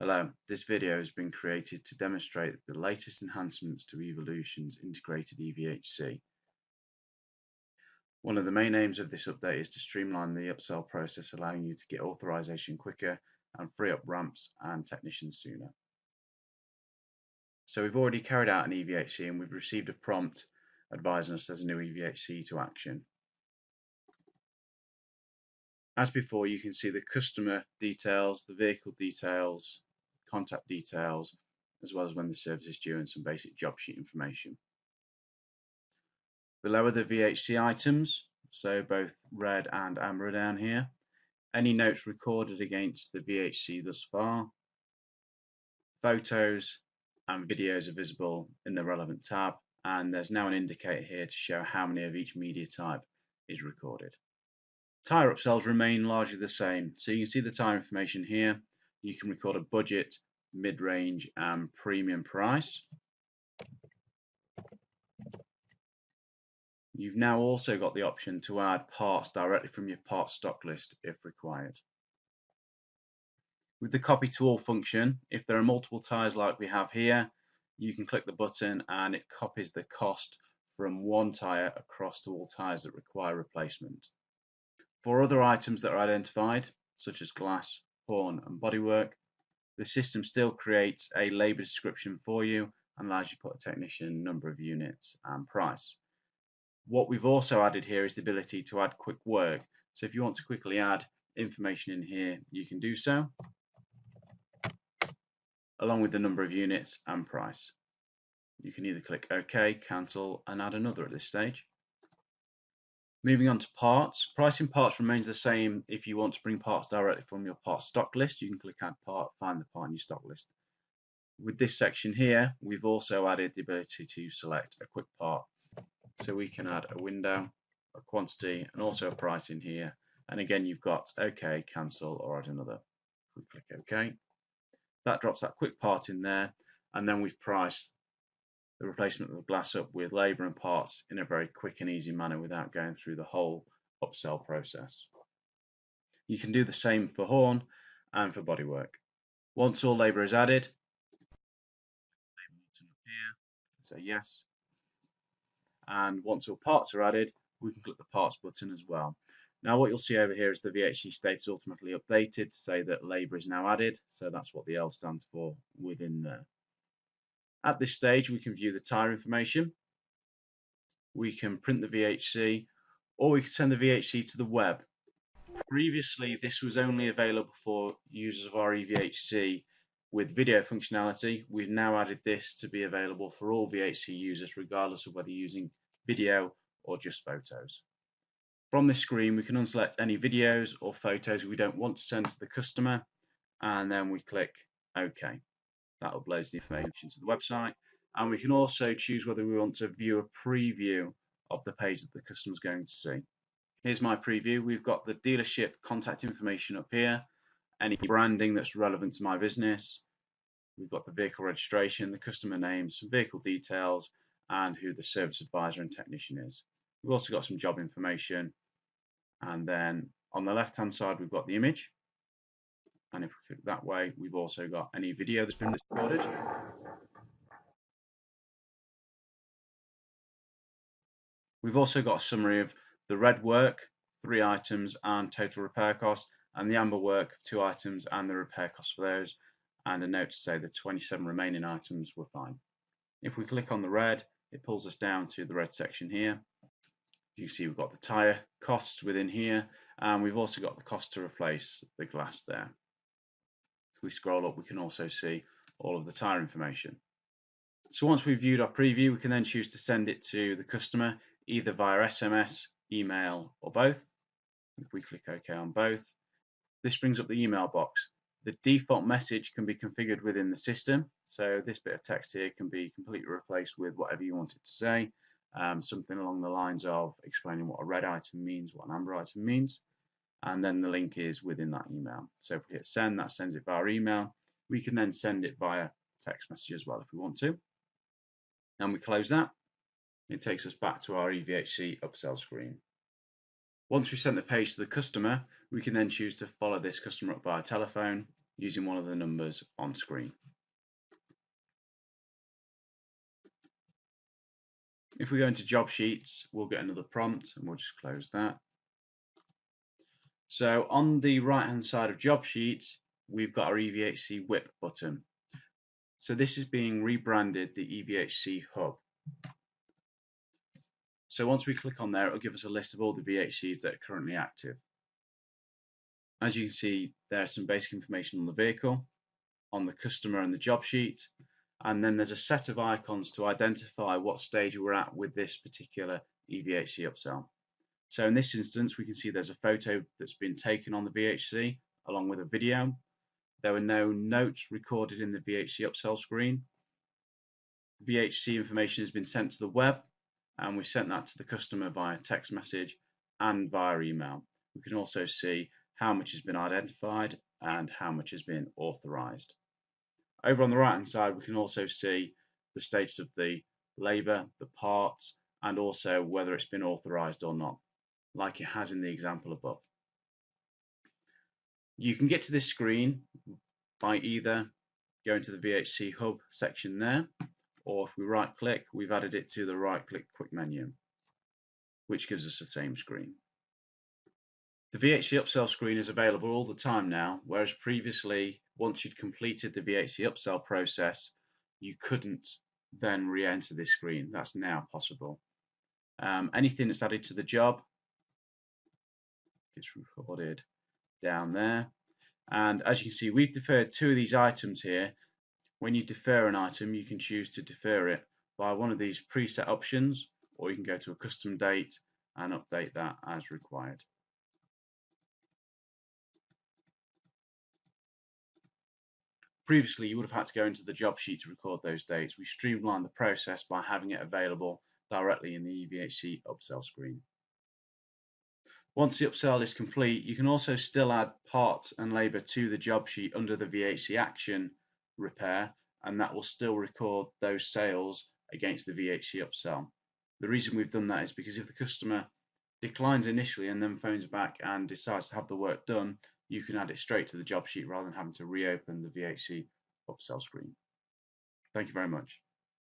Hello, this video has been created to demonstrate the latest enhancements to Evolution's integrated eVHC. One of the main aims of this update is to streamline the upsell process, allowing you to get authorization quicker and free up ramps and technicians sooner. So we've already carried out an eVHC and we've received a prompt advising us there's a new eVHC to action. As before, you can see the customer details, the vehicle details, contact details, as well as when the service is due and some basic job sheet information. Below are the VHC items, so both red and amber down here. Any notes recorded against the VHC thus far. Photos and videos are visible in the relevant tab, and there's now an indicator here to show how many of each media type is recorded. Tyre upsells remain largely the same, so you can see the tyre information here. You can record a budget, mid-range and premium price. You've now also got the option to add parts directly from your parts stock list if required. With the copy to all function, if there are multiple tyres like we have here, you can click the button and it copies the cost from one tyre across to all tyres that require replacement. For other items that are identified, such as glass, horn and bodywork, the system still creates a labour description for you and allows you to put a technician, number of units and price. What we've also added here is the ability to add quick work. So if you want to quickly add information in here, you can do so, along with the number of units and price. You can either click OK, cancel and add another at this stage. Moving on to parts, pricing parts remains the same. If you want to bring parts directly from your parts stock list, you can click add part, find the part in your stock list. With this section here, we've also added the ability to select a quick part. So we can add a window, a quantity and also a price in here. And again, you've got OK, cancel or add another. We click OK. That drops that quick part in there, and then we've priced the replacement of the glass up with labour and parts in a very quick and easy manner without going through the whole upsell process. You can do the same for horn and for bodywork. Once all labour is added, say yes, and once all parts are added, we can click the parts button as well. Now what you'll see over here is the VHC status ultimately updated to say that labour is now added, so that's what the L stands for within there. At this stage we can view the tyre information, we can print the VHC, or we can send the VHC to the web. Previously this was only available for users of our eVHC with video functionality. We've now added this to be available for all VHC users regardless of whether using video or just photos. From this screen we can unselect any videos or photos we don't want to send to the customer, and then we click OK. That uploads the information to the website, and we can also choose whether we want to view a preview of the page that the customer is going to see. Here's my preview. We've got the dealership contact information up here, any branding that's relevant to my business. We've got the vehicle registration, the customer names, vehicle details, and who the service advisor and technician is. We've also got some job information, and then on the left hand side we've got the image, and if we click that way we've also got any video that's been recorded. We've also got a summary of the red work, 3 items and total repair cost, and the amber work, 2 items and the repair cost for those, and a note to say the 27 remaining items were fine. If we click on the red, it pulls us down to the red section here. You can see we've got the tyre costs within here, and we've also got the cost to replace the glass there. If we scroll up, we can also see all of the tyre information. So once we've viewed our preview, we can then choose to send it to the customer either via SMS, email or both. If we click OK on both, this brings up the email box. The default message can be configured within the system, so this bit of text here can be completely replaced with whatever you want it to say, something along the lines of explaining what a red item means, what an amber item means, and then the link is within that email. So if we hit send, that sends it via email. We can then send it via text message as well if we want to, and we close that. It takes us back to our eVHC upsell screen. Once we've sent the page to the customer, we can then choose to follow this customer up via telephone, using one of the numbers on screen. If we go into job sheets, we'll get another prompt and we'll just close that. So on the right hand side of job sheets, we've got our eVHC whip button. So this is being rebranded the eVHC hub. So once we click on there, it'll give us a list of all the VHCs that are currently active. As you can see, there's some basic information on the vehicle, on the customer and the job sheet, and then there's a set of icons to identify what stage we're at with this particular eVHC upsell. So in this instance, we can see there's a photo that's been taken on the VHC along with a video. There were no notes recorded in the VHC upsell screen. The VHC information has been sent to the web, and we sent that to the customer via text message and via email. We can also see how much has been identified and how much has been authorized. Over on the right hand side, we can also see the status of the labour, the parts, and also whether it's been authorized or not, like it has in the example above. You can get to this screen by either going to the VHC hub section there, or if we right click, we've added it to the right click quick menu, which gives us the same screen. The VHC upsell screen is available all the time now, whereas previously, once you'd completed the VHC upsell process, you couldn't then re-enter this screen. That's now possible. Anything that's added to the job gets recorded down there. And as you can see, we've deferred 2 of these items here. When you defer an item, you can choose to defer it by one of these preset options, or you can go to a custom date and update that as required. Previously, you would have had to go into the job sheet to record those dates. We streamlined the process by having it available directly in the eVHC upsell screen. Once the upsell is complete, you can also still add parts and labour to the job sheet under the VHC action repair, and that will still record those sales against the VHC upsell. The reason we've done that is because if the customer declines initially and then phones back and decides to have the work done, you can add it straight to the job sheet rather than having to reopen the VHC upsell screen. Thank you very much.